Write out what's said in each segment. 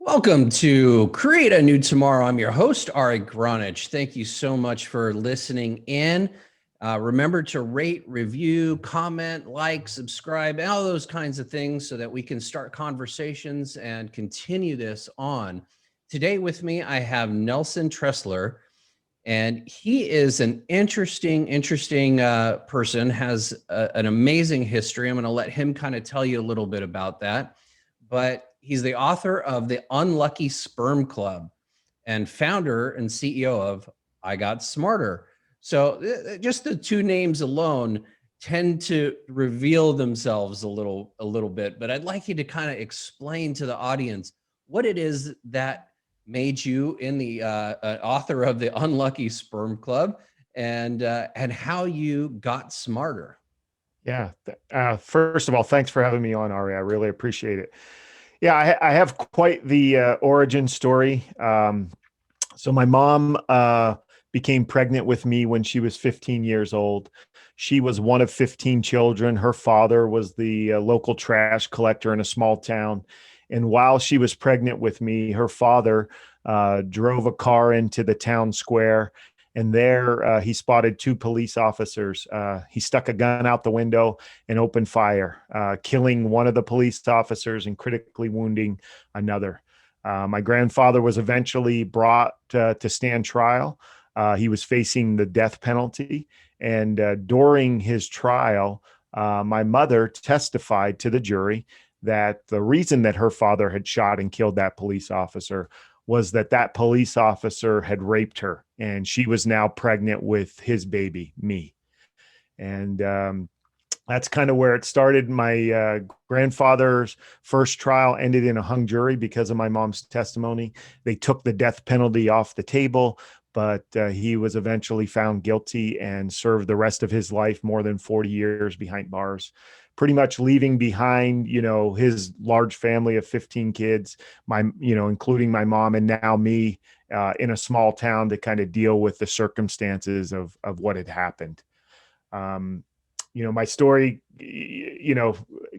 Welcome to Create a New Tomorrow. I'm your host, Ari Gronich. Thank you so much for listening in. Remember to rate, review, comment, like, subscribe, and all those kinds of things so that we can start conversations and continue this on. Today with me, I have Nelson Tressler, and he is an interesting person, has an amazing history. I'm going to let him kind of tell you a little bit about that. But he's the author of The Unlucky Sperm Club and founder and CEO of IGOTSMARTER. So just the two names alone tend to reveal themselves a little bit, but I'd like you to kind of explain to the audience what it is that made you in the author of The Unlucky Sperm Club and how you got smarter. Yeah. First of all, thanks for having me on, Ari. I really appreciate it. Yeah, I have quite the origin story. So my mom became pregnant with me when she was 15 years old. She was one of 15 children. Her father was the local trash collector in a small town. And while she was pregnant with me, her father drove a car into the town square. And there he spotted two police officers. He stuck a gun out the window and opened fire, killing one of the police officers and critically wounding another. My grandfather was eventually brought to stand trial. He was facing the death penalty. And during his trial, my mother testified to the jury that the reason that her father had shot and killed that police officer was that that police officer had raped her, and she was now pregnant with his baby, me. And that's kind of where it started. My grandfather's first trial ended in a hung jury because of my mom's testimony. They took the death penalty off the table, but he was eventually found guilty and served the rest of his life, more than 40 years behind bars, pretty much leaving behind, his large family of 15 kids, including my mom and now me, in a small town to kind of deal with the circumstances of what had happened. My story,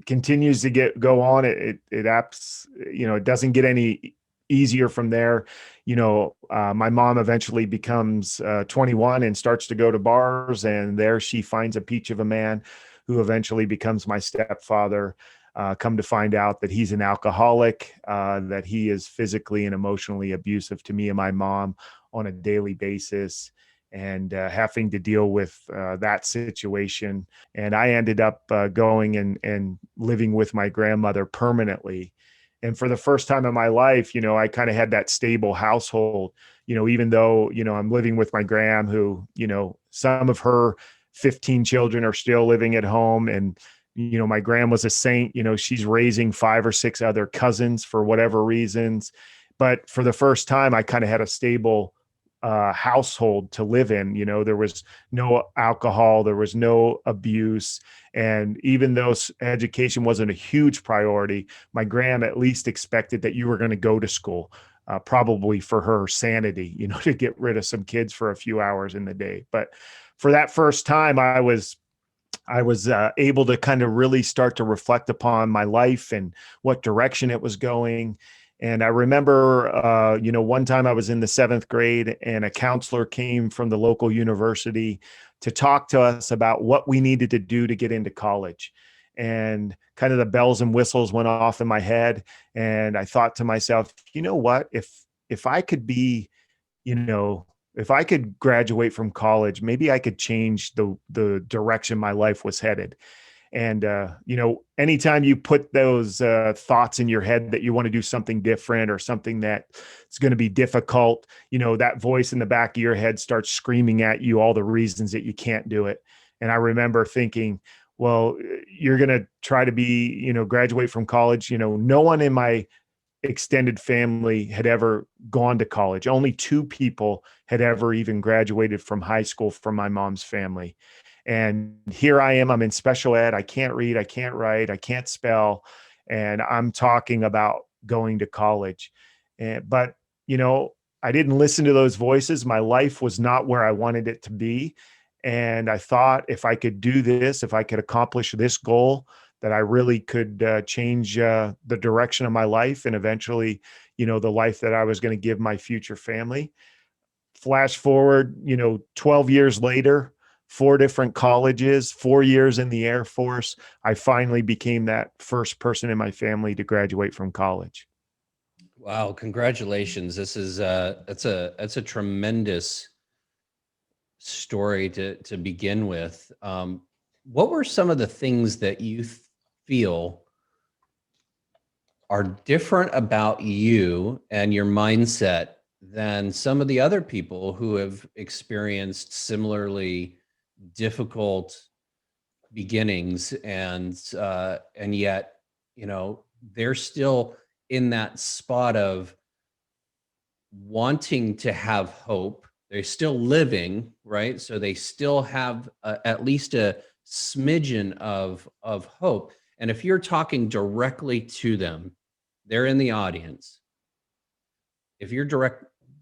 continues to go on. It doesn't get any easier from there. My mom eventually becomes 21 and starts to go to bars, and there she finds a peach of a man who eventually becomes my stepfather. Come to find out that he's an alcoholic, that he is physically and emotionally abusive to me and my mom on a daily basis, and having to deal with that situation. And I ended up going and living with my grandmother permanently. And for the first time in my life, I kind of had that stable household, even though, I'm living with my gram who, some of her 15 children are still living at home. And, my gram was a saint, she's raising 5 or 6 other cousins for whatever reasons. But for the first time, I kind of had a stable household to live in. There was no alcohol, there was no abuse. And even though education wasn't a huge priority, my gram at least expected that you were going to go to school, probably for her sanity, to get rid of some kids for a few hours in the day. But for that first time, I was able to kind of really start to reflect upon my life and what direction it was going. And I remember, one time I was in the 7th grade and a counselor came from the local university to talk to us about what we needed to do to get into college. And kind of the bells and whistles went off in my head. And I thought to myself, you know what, if I could be, if I could graduate from college, maybe I could change the direction my life was headed. And, anytime you put those thoughts in your head that you want to do something different or something that it's going to be difficult, that voice in the back of your head starts screaming at you all the reasons that you can't do it. And I remember thinking, well, you're going to try to be, graduate from college. No one in my extended family had ever gone to college. Only 2 people had ever even graduated from high school from my mom's family. And here I am, I'm in special ed. I can't read, I can't write, I can't spell. And I'm talking about going to college. But, I didn't listen to those voices. My life was not where I wanted it to be. And I thought if I could do this, if I could accomplish this goal, that I really could change the direction of my life and eventually, the life that I was going to give my future family. Flash forward, 12 years later, 4 different colleges, 4 years in the Air Force, I finally became that first person in my family to graduate from college. Wow, congratulations. This is that's a tremendous story to begin with. What were some of the things that you feel are different about you and your mindset than some of the other people who have experienced similarly difficult beginnings, and yet, they're still in that spot of wanting to have hope. They're still living, right? So they still have at least a smidgen of hope. And if you're talking directly to them, they're in the audience. If you're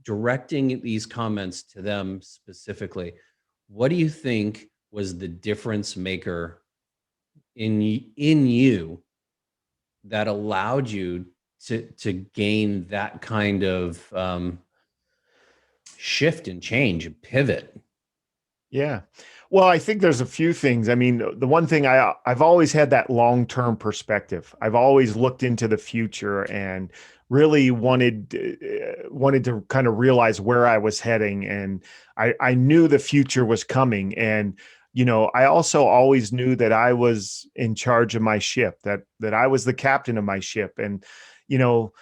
directing these comments to them specifically, what do you think was the difference maker in you that allowed you to gain that kind of shift and change and pivot? Yeah. Well, I think there's a few things. I mean, the one thing I've always had that long-term perspective. I've always looked into the future and really wanted to kind of realize where I was heading. And I knew the future was coming. And, I also always knew that I was in charge of my ship, that I was the captain of my ship. And, you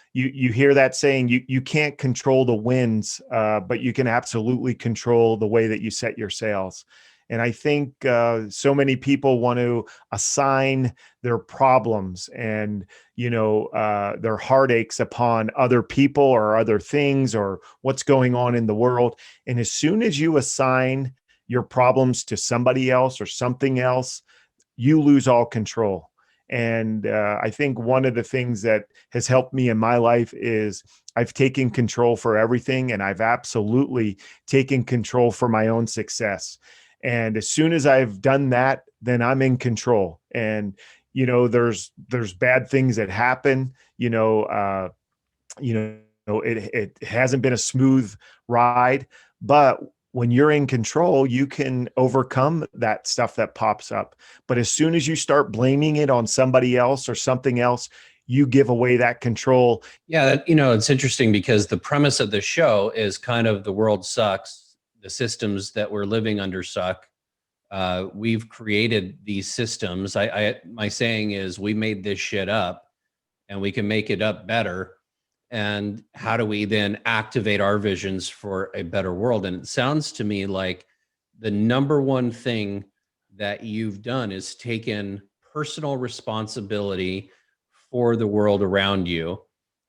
hear that saying, you can't control the winds, but you can absolutely control the way that you set your sails. And I think so many people want to assign their problems and, their heartaches upon other people or other things or what's going on in the world. And as soon as you assign your problems to somebody else or something else, you lose all control. And I think one of the things that has helped me in my life is I've taken control for everything, and I've absolutely taken control for my own success. And as soon as I've done that, then I'm in control. And there's bad things that happen. It hasn't been a smooth ride, but when you're in control, you can overcome that stuff that pops up. But as soon as you start blaming it on somebody else or something else, you give away that control. Yeah, it's interesting because the premise of the show is kind of the world sucks, the systems that we're living under suck. We've created these systems. My saying is, we made this shit up, and we can make it up better. And how do we then activate our visions for a better world? And it sounds to me like the number one thing that you've done is taken personal responsibility for the world around you.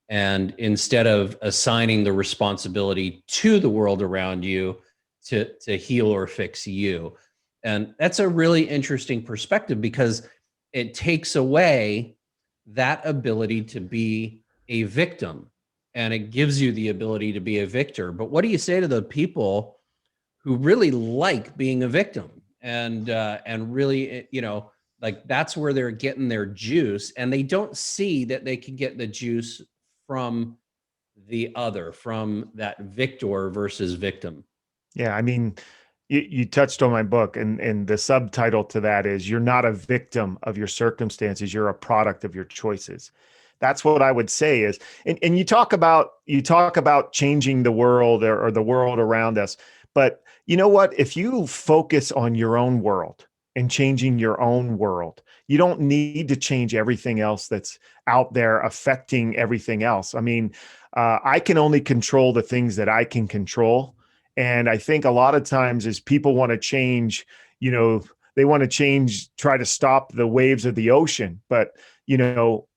And instead of assigning the responsibility to the world around you to heal or fix you. And that's a really interesting perspective because it takes away that ability to be a victim, and it gives you the ability to be a victor. But what do you say to the people who really like being a victim and really, like that's where they're getting their juice, and they don't see that they can get the juice from the other, from that victor versus victim? Yeah, I mean, you touched on my book, and the subtitle to that is, you're not a victim of your circumstances, you're a product of your choices. That's what I would say is, and you talk about changing the world or the world around us. But you know what? If you focus on your own world and changing your own world, you don't need to change everything else that's out there affecting everything else. I mean, I can only control the things that I can control. And I think a lot of times as people want to change, they want to change, try to stop the waves of the ocean. But,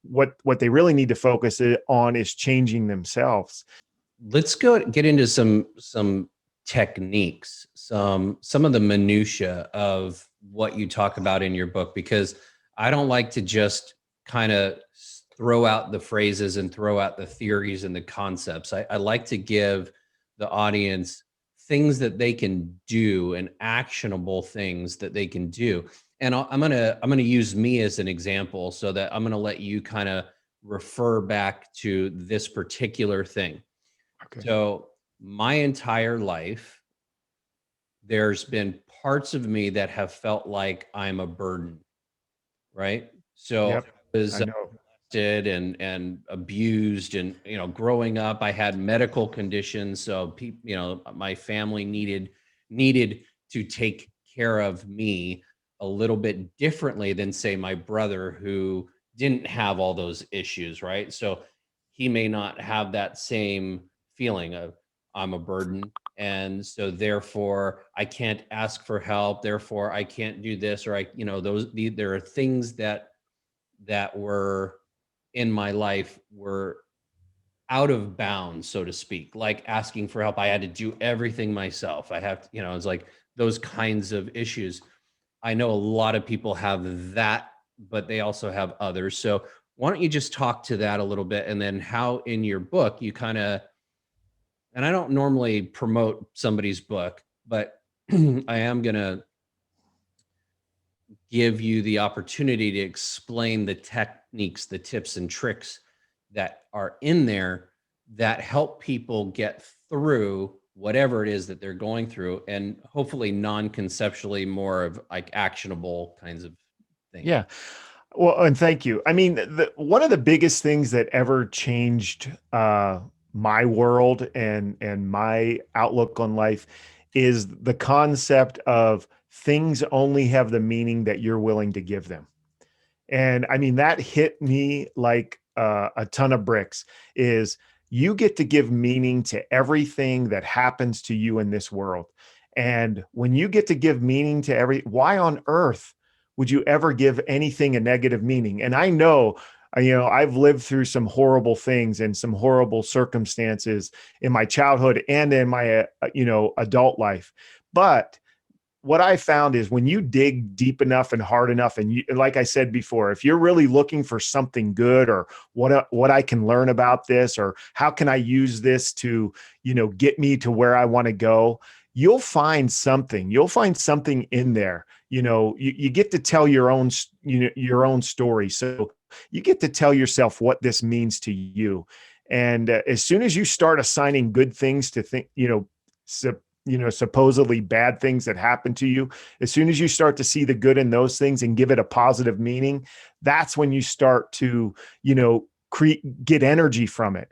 what they really need to focus on is changing themselves. Let's get into some techniques, some of the minutia of what you talk about in your book, because I don't like to just kind of throw out the phrases and throw out the theories and the concepts. I like to give the audience things that they can do and actionable things that they can do. And I'm gonna use me as an example, so that I'm gonna let you kind of refer back to this particular thing. Okay. So my entire life, there's been parts of me that have felt like I'm a burden, right? So Yep. I was I know. molested and abused, and growing up I had medical conditions, so people, my family needed to take care of me a little bit differently than, say, my brother, who didn't have all those issues, right? So he may not have that same feeling of I'm a burden, and so therefore I can't ask for help, therefore I can't do this, or there are things that were in my life were out of bounds, so to speak, like asking for help. I had to do everything myself. I have to, it's like those kinds of issues. I know a lot of people have that, but they also have others. So why don't you just talk to that a little bit, and then how in your book you kind of, and I don't normally promote somebody's book, but I am going to give you the opportunity to explain the techniques, the tips and tricks that are in there that help people get through whatever it is that they're going through, and hopefully non-conceptually, more of like actionable kinds of things. Yeah. Well, and thank you. I mean, one of the biggest things that ever changed my world and my outlook on life is the concept of things only have the meaning that you're willing to give them. And I mean, that hit me like a ton of bricks. Is you get to give meaning to everything that happens to you in this world. And when you get to give meaning to why on earth would you ever give anything a negative meaning? And I know, I've lived through some horrible things and some horrible circumstances in my childhood and in my, adult life. But what I found is when you dig deep enough and hard enough, and like I said before, if you're really looking for something good, or what I can learn about this, or how can I use this to, get me to where I want to go, you'll find something. You'll find something in there. You get to tell your own, your own story. So you get to tell yourself what this means to you. And as soon as you start assigning good things to think, supposedly bad things that happen to you, as soon as you start to see the good in those things and give it a positive meaning, that's when you start to, get energy from it.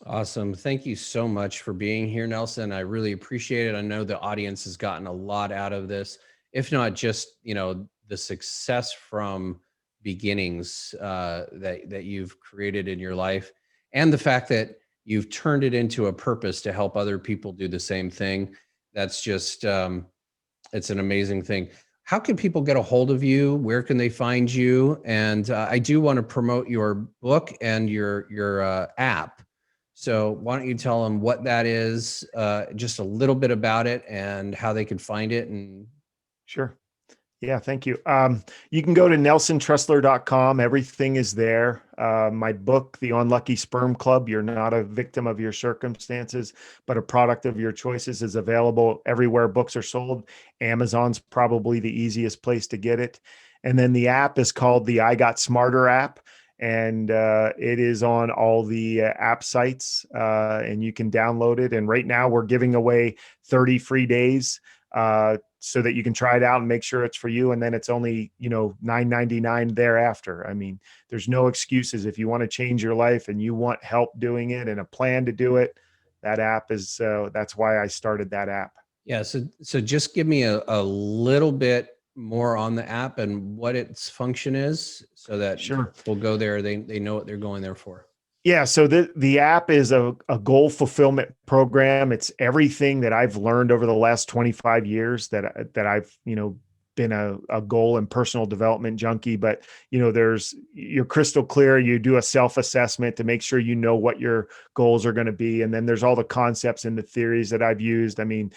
Awesome. Thank you so much for being here, Nelson. I really appreciate it. I know the audience has gotten a lot out of this, if not just, the success from beginnings that you've created in your life, and the fact that you've turned it into a purpose to help other people do the same thing. That's just, it's an amazing thing. How can people get a hold of you? Where can they find you? And I do want to promote your book and your app. So why don't you tell them what that is, just a little bit about it, and how they can find it? And Sure. Yeah, thank you. You can go to nelsontressler.com. Everything is there. My book, The Unlucky Sperm Club, You're Not a Victim of Your Circumstances, but a Product of Your Choices, is available everywhere books are sold. Amazon's probably the easiest place to get it. And then the app is called the IGOTSMARTER app. And it is on all the app sites, and you can download it. And right now we're giving away 30 free days, so that you can try it out and make sure it's for you. And then it's only, $9.99 thereafter. I mean, there's no excuses. If you want to change your life and you want help doing it and a plan to do it, that app is, that's why I started that app. yeah, so just give me a little bit more on the app and what its function is, so that Sure. we'll go there. They know what they're going there for. Yeah. So the app is a goal fulfillment program. It's everything that I've learned over the last 25 years that I've, been a goal and personal development junkie. But, you're crystal clear. You do a self-assessment to make sure you know what your goals are going to be. And then there's all the concepts and the theories that I've used. I mean,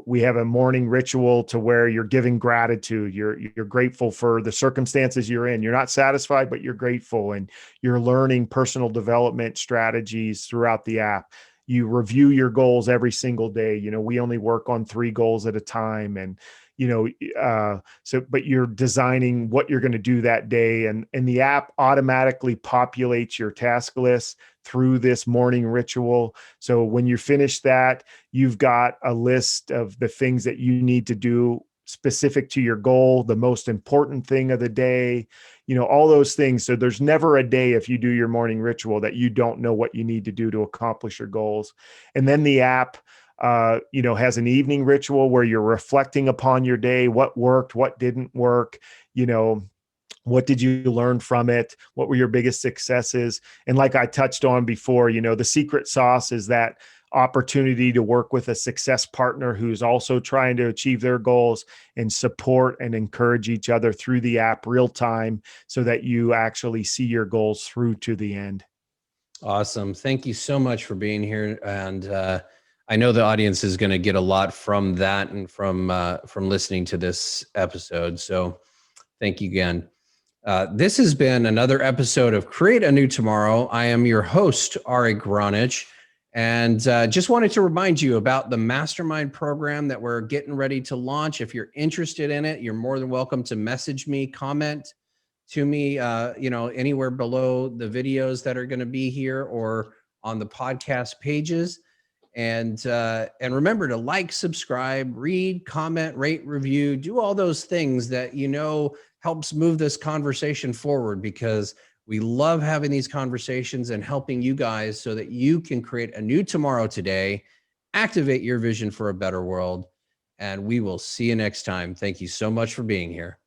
we have a morning ritual to where you're giving gratitude. You're grateful for the circumstances you're in. You're not satisfied, but you're grateful, and you're learning personal development strategies throughout the app. You review your goals every single day. We only work on 3 goals at a time, and but you're designing what you're going to do that day, and the app automatically populates your task list through this morning ritual. So when you finish that, you've got a list of the things that you need to do specific to your goal, the most important thing of the day, all those things. So there's never a day, if you do your morning ritual, that you don't know what you need to do to accomplish your goals. And then the app has an evening ritual where you're reflecting upon your day, what worked, what didn't work, what did you learn from it? What were your biggest successes? And like I touched on before, the secret sauce is that opportunity to work with a success partner who's also trying to achieve their goals, and support and encourage each other through the app real time, so that you actually see your goals through to the end. Awesome. Thank you so much for being here. And I know the audience is going to get a lot from that and from listening to this episode. So thank you again. This has been another episode of Create a New Tomorrow. I am your host, Ari Gronich, and just wanted to remind you about the Mastermind program that we're getting ready to launch. If you're interested in it, you're more than welcome to message me, comment to me, anywhere below the videos that are going to be here or on the podcast pages. And remember to like, subscribe, read, comment, rate, review, do all those things that helps move this conversation forward, because we love having these conversations and helping you guys so that you can create a new tomorrow today, activate your vision for a better world, and we will see you next time. Thank you so much for being here.